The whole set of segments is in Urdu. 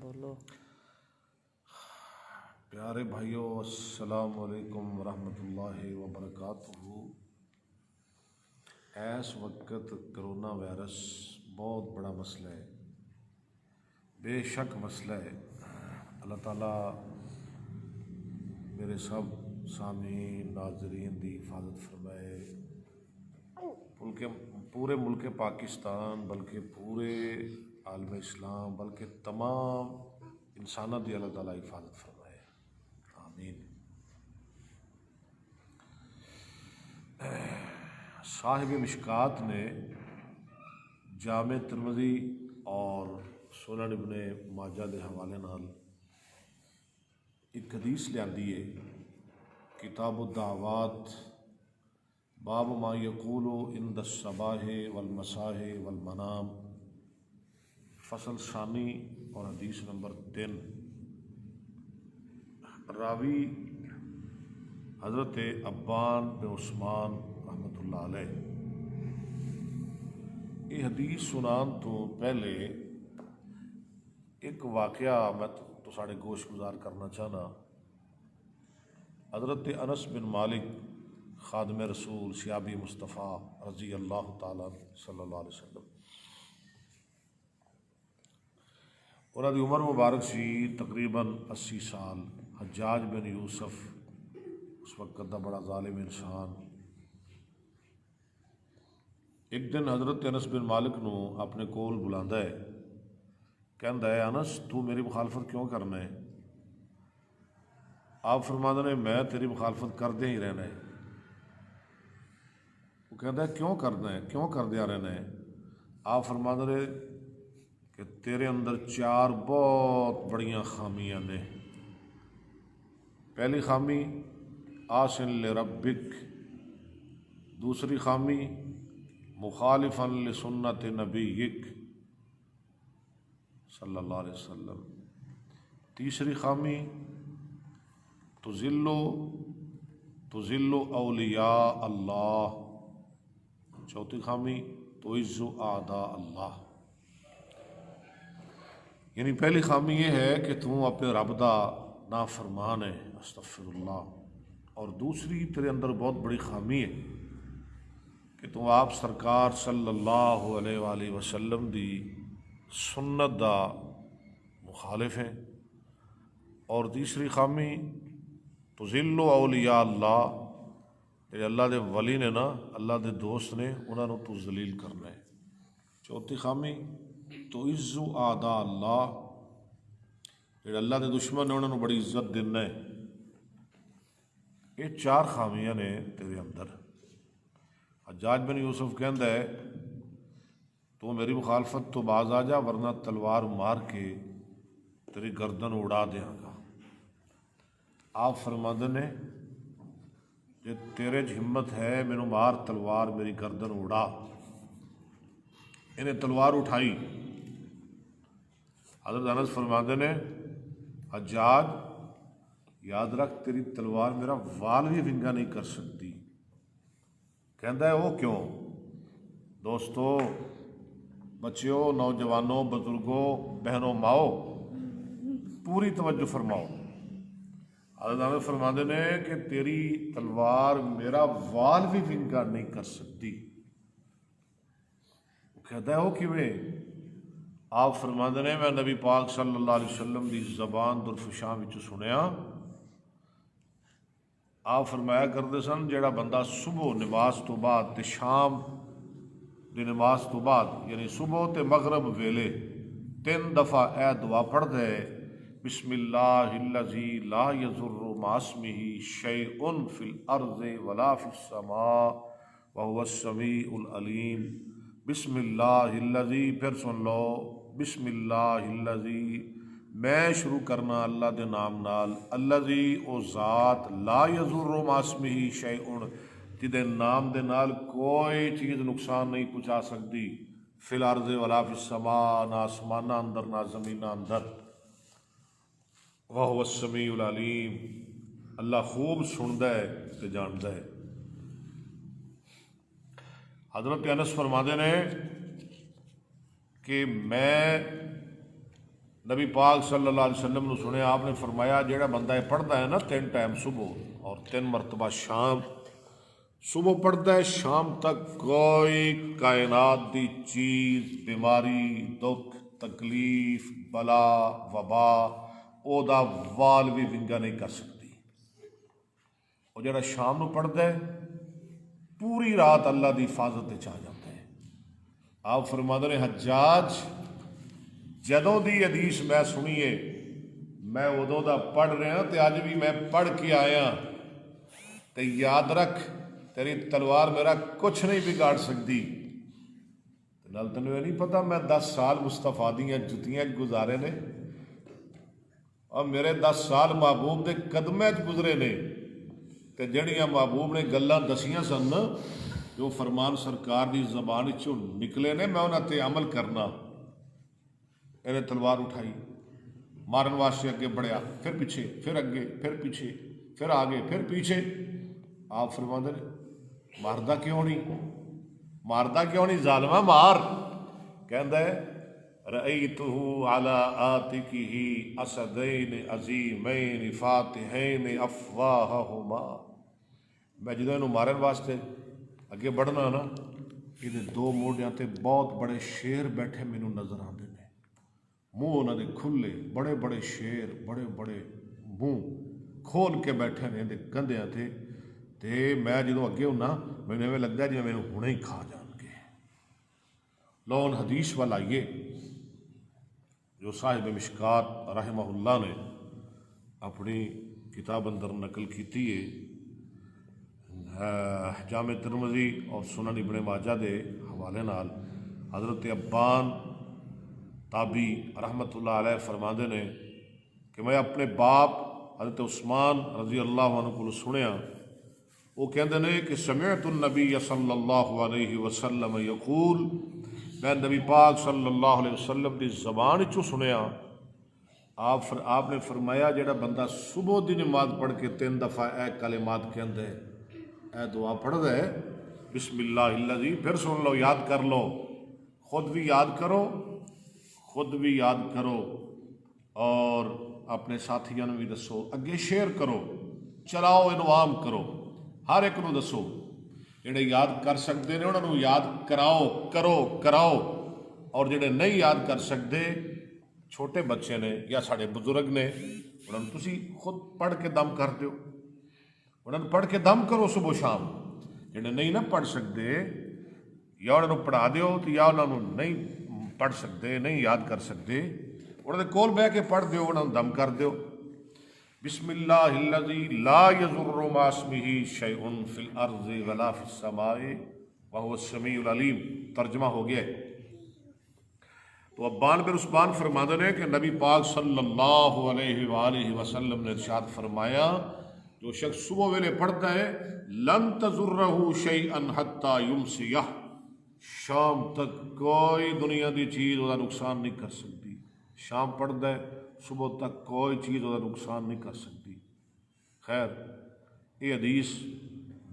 بولو پیارے بھائیو، السلام علیکم ورحمۃ اللہ وبرکاتہ۔ اس وقت کرونا وائرس بہت بڑا مسئلہ ہے، بے شک مسئلہ ہے۔ اللہ تعالیٰ میرے سب سامعین ناظرین دی حفاظت فرمائے، پورے ملک پاکستان بلکہ پورے عالم اسلام بلکہ تمام انسانوں دی اللہ تعالیٰ حفاظت فرمائے، آمین۔ صاحب مشکات نے جامع ترمذی اور سنن ابن ماجہ دے حوالے نال ایک حدیث لیاندی ہے، کتاب الدعوات، باب ما یقول عند الصباح والمساء والمنام، فصل ثانی اور حدیث نمبر 3۔ راوی حضرت ابان بن عثمان رحمۃ اللہ علیہ۔ یہ حدیث سنان تو پہلے ایک واقعہ میں تو ساڑھے گوش گزار کرنا چاہنا۔ حضرت انس بن مالک خادم رسول صحابی مصطفیٰ رضی اللہ تعالیٰ صلی اللہ علیہ وسلم، انہوں دی عمر مبارک سی تقریباً 80 سال۔ حجاج بن یوسف اس وقت دا بڑا ظالم انسان، ایک دن حضرت انس بن مالک نو اپنے کول بلاندا ہے، کہندا ہے انس تو میری مخالفت کیوں کرنا ہے؟ آپ فرماندے نے میں تیری مخالفت کردے ہی رہنا ہے۔ وہ کہندا ہے کیوں کرنا ہے، کیوں کردیا رہنا ہے؟ آپ فرماندے نے کہ تیرے اندر 4 بہت بڑیاں خامیاں نے۔ پہلی خامی آسن لربک، دوسری خامی مخالفا لسنت نبیک صلی اللہ علیہ وسلم، تیسری خامی تذل اولیاء اللہ، چوتھی خامی تعز اعداء اللہ۔ یعنی پہلی خامی یہ ہے کہ تو اپنے رب دا نافرمان ہے، استغفر اللہ، اور دوسری تیرے اندر بہت بڑی خامی ہے کہ تو آپ سرکار صلی اللہ علیہ وآلہ وسلم دی سنت دا مخالف ہیں، اور تیسری خامی تذل اولیاء اللہ، کہ اللہ دے ولی نے نا، اللہ دے دوست نے، انہوں نے تو ذلیل کرنا ہے۔ چوتھی خامی تعز اعداء اللہ، کہ اللہ دے دشمن نے انہوں نے بڑی عزت دینا ہے۔ یہ 4 خامیاں نے تیرے اندر۔ حجاج بن یوسف کہندا ہے تو میری مخالفت تو باز آ جا، ورنہ تلوار مار کے تیری گردن اڑا دیاں گا۔ آپ فرماندے نے کہ تیرے ہمت ہے مینوں مار تلوار، میری گردن اڑا۔ انہیں تلوار اٹھائی۔ حضرت انس فرماندے نے حجاج یاد رکھ تیری تلوار میرا وال بھی ونگا نہیں کر سکتی۔ کہندا ہے وہ کیوں؟ دوستو، بچیوں، نوجوانوں، بزرگوں، بہنوں، ماؤ، پوری توجہ فرماؤ۔ حضرت انس فرماندے نے کہ تیری تلوار میرا وال بھی ونگا نہیں کر سکتی۔ وہ کہتا ہے وہ کیویں؟ آپ فرماندے نے میں نبی پاک صلی اللہ علیہ وسلم دی زبان درفشاں وچ سنیا، آپ فرمایا کرتے سن جیڑا بندہ صبح نماز تو بعد تے شام دی نماز تو بعد، یعنی صبح تے مغرب ویلے 3 دفعہ اے دعا پڑھ دے، بسم اللہ الذی لا یضر مع اسمہ شیء فی الارض ولا فی السماء وہو السمیع العلیم، بسم اللہ الذی، پھر سن لو، بسم اللہ الذی، میں شروع کرنا اللہ دے نام نال، الذی او ذات، لا یضر مع اسمہ شیء، جدے نام دے نال کوئی چیز نقصان نہیں پہنچا سکتی، فی الارض ولا فی السماء، نہ آسمانہ اندر نہ زمینہ اندر، وہو السمیع العلیم، اللہ خوب سندا ہے تے جاندا ہے۔ حضرت انس فرماندے نے کہ میں نبی پاک صلی اللہ علیہ وسلم نے سنیا، آپ نے فرمایا جہاں بندہ یہ پڑھتا ہے نا 3 ٹائم صبح اور 3 مرتبہ شام، صبح پڑھتا ہے شام تک کوئی کائنات دی چیز، بیماری، دکھ، تکلیف، بلا، وبا او دا وال بھی ونگا نہیں کر سکتی۔ اور جڑا شام نو پڑھتا ہے پوری رات اللہ دی حفاظت آ جاتا ہے۔ آپ فرماتے ہیں حجاج جدوں دی حدیث میں سنیے میں ادوں دا پڑھ رہا تے اج بھی میں پڑھ کے آیا، تے یاد رکھ تیری تلوار میرا کچھ نہیں بگاڑ سکتی۔ نال تینوں یہ نہیں پتا میں 10 سال مصطفیٰ دیاں جتیاں گزارے نے اور میرے 10 سال محبوب دے قدمے گزرے نے، تے جڑیاں محبوب نے گلاں دسیاں سن جو فرمان سرکار دی زبان چوں نکلے نے میں انہاں تے عمل کرنا۔ انہیں تلوار اٹھائی، مارن واسطے اگے بڑھیا، پھر پیچھے، پھر اگے، پھر پیچھے، پھر آگے، پھر پیچھے۔ آپ فرماندے نے ماردا کیوں نہیں، ماردا کیوں نہیں ظالمہ مار۔ کہندا ہے رأیتہ علی آتکہ اسدین عظیمین فاتحین افواہہما، میں جدوں اینوں مارن واسطے اگے بڑھنا نا یہ 2 موڈیاں تے بہت بڑے شیر بیٹھے مینوں نظر آتے ہیں، منہ انہاں دے کھلے، بڑے بڑے شیر، بڑے بڑے منہ کھول کے بیٹھے نے دے کندھیاں تے میں جدوں اگے ہونا مینوں ایویں لگدا جی مینوں ہنے ہی کھا جان گے۔ لو ان حدیث وال آئیے جو صاحب مشکات رحمہ اللہ نے اپنی کتاب اندر نقل کیتی ہے، جامع ترمذی اور سنن ابن ماجہ دے حوالے نال۔ حضرت ابان تابی رحمت اللہ علیہ فرماندے نے کہ میں اپنے باپ حضرت عثمان رضی اللہ عنہ کو سنیا، وہ کہندے نے کہ سمعت النبی صلی اللہ علیہ وسلم یقول، میں نبی پاک صلی اللہ علیہ وسلم دی زبان چوں سنیا، آپ نے فرمایا جڑا بندہ صبح دی نماز پڑھ کے 3 دفعہ اے کلمات کہندا ہے، اے دعا پڑھدا ہے بسم اللہ الذی، پھر سن لو، یاد کر لو، خود بھی یاد کرو اور اپنے ساتھیاں بھی دسو، اگے شیئر کرو، چلاؤ، انعام کرو، ہر ایک نو دسو، جڑے یاد کر سکتے ہیں انہوں نے یاد کراؤ، اور جڑے نہیں یاد کر سکتے چھوٹے بچے نے یا ساڑھے بزرگ نے انہوں نے تسی خود پڑھ کے دم کر دیو، انہوں نے پڑھ کے دم کرو صبح شام۔ جڑے نہیں نہ پڑھ سکتے یا انہوں نے پڑھا دیو تو یا انہوں نے نہیں پڑھ سکتے، نہیں یاد کر سکتے، انہوں نے کول بہ کے پڑھ دیو، انہوں نے دم کر دیو بسم اللہ الذی لا یضر مع اسمہ شیء فی الارض ولا فی السماء وہو السمیع العلیم۔ ترجمہ ہو گیا ہے۔ تو ابان بن عثمان فرماتے ہیں کہ نبی پاک صلی اللہ علیہ وآلہ وسلم نے ارشاد فرمایا جو شخص صبح ویلے پڑھتا ہے لن تضرہ شیئا حتی یمسیہ، شام تک کوئی دنیا دی چیز وہ نقصان نہیں کر سکتی۔ شام پڑھتا ہے صبح تک کوئی چیز وہ نقصان نہیں کر سکتی۔ خیر یہ حدیث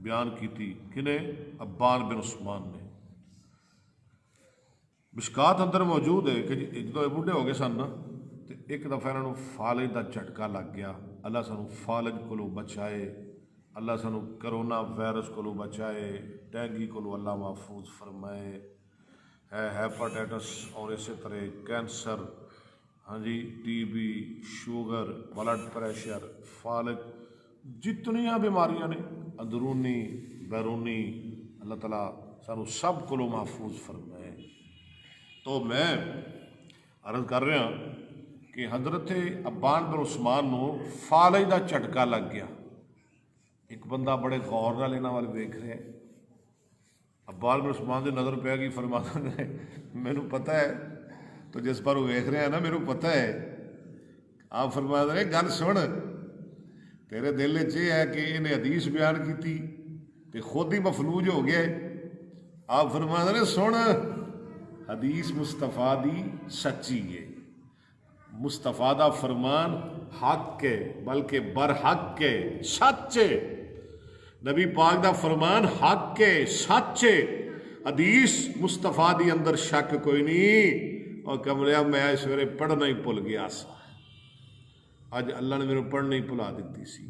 بیان کی تھی کنے؟ ابان بن عثمان نے۔ مشکات اندر موجود ہے کہ جدو یہ بوڑھے ہو گئے سن نا تو ایک دفعہ انہوں نے فالج دا جھٹکا لگ گیا۔ اللہ سانو فالج کو بچائے، اللہ سانو کرونا وائرس کو بچائے، ڈینگی کو اللہ محفوظ فرمائے، ہیپاٹائٹس اور اسی طرح کینسر، ہاں جی، T B, sugar, blood pressure, فالج، جتنیاں بیماریاں نے اندرونی بیرونی، اللہ تعالیٰ سانو سب کو محفوظ فرمائے۔ تو میں عرض کر رہا کہ حضرت ابان بن عثمان نو فالج دا جھٹکا لگ گیا۔ ایک بندہ بڑے غور نال انہاں وال ویکھ رہا ہے۔ ابان بن عثمان دے نظر پہ گئی، فرماتا ہے مینوں پتہ ہے تو جس پر وہ ویکھ رہے ہیں نا میرے پتہ ہے۔ آپ فرما رہے گل سن، تیرے دل یہ ہے کہ انہیں حدیث بیان کی تے خود ہی مفلوج ہو گیا ہے۔ آپ فرما رہے سن، حدیث مصطفیٰ دی سچی ہے، مصطفیٰ دا فرمان حق ہے، بلکہ برحق ہے، سچ ہے۔ نبی پاک دا فرمان حق ہے، سچ ہے۔ حدیث مصطفیٰ دی اندر شک کوئی نہیں، اور کملیا میں سویرے پڑھنا ہی بھول گیا سا، اج اللہ نے میرے پڑھنا ہی بھلا دیتی سی۔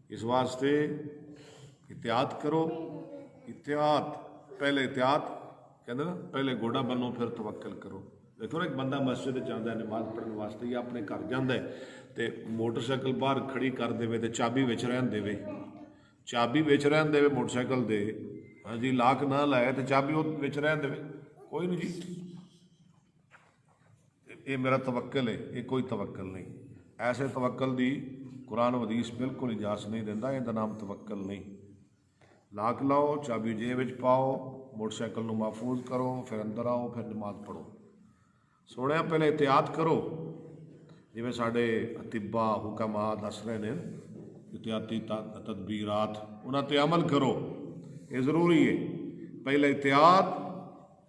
اس واسطے احتیاط کرو، احتیاط، پہلے احتیاط کہتے نا، پہلے گوڑا بنو پھر توکل کرو۔ دیکھو نا ایک بندہ مسجد جانا ہے نماز پڑھنے واسطے یا اپنے گھر جانا ہے تو موٹر سائیکل باہر کھڑی کر دے تو چابی وچ رہن دے، چابی وچ رہن دے موٹر سائیکل دے، ہاں جی لاک نہ لائے تو چابی وچ رہن دے، کوئی نہیں جی یہ میرا توکل ہے، یہ کوئی توکل نہیں۔ ایسے توکل دی قرآن و حدیث بالکل اجازت نہیں دینا، یہ نام توکل نہیں۔ لاک لاؤ، چابی جیب وچ پاؤ، موٹر سائیکل نو محفوظ کرو، پھر اندر آؤ، پھر نماز پڑھو۔ سونے پہلے احتیاط کرو، جی ساڈے اطبا حکما دس رہے ہیں احتیاطی تدبیرات، انہاں تے عمل کرو، یہ ضروری ہے۔ پہلے احتیاط،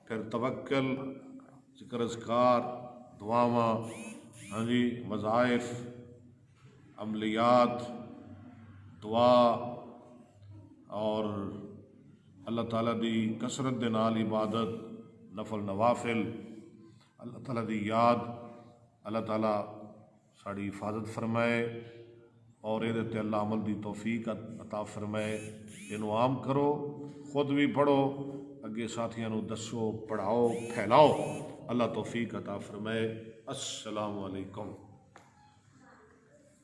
پھر توکل، ذکر اذکار، دعاواں، ہاں جی وظائف، عملیات، دعا، اور اللہ تعالیٰ دی کثرت دے نال عبادت، نفل نوافل، اللہ تعالیٰ دی یاد، اللہ تعالیٰ ساری حفاظت فرمائے اور یہ تے اللہ عمل دی توفیق عطا فرمائے۔ یہ عام کرو، خود بھی پڑھو، اگے ساتھیاں نو دسو، پڑھاؤ، پھیلاؤ، اللہ توفیق عطا فرمائے۔ السلام علیکم۔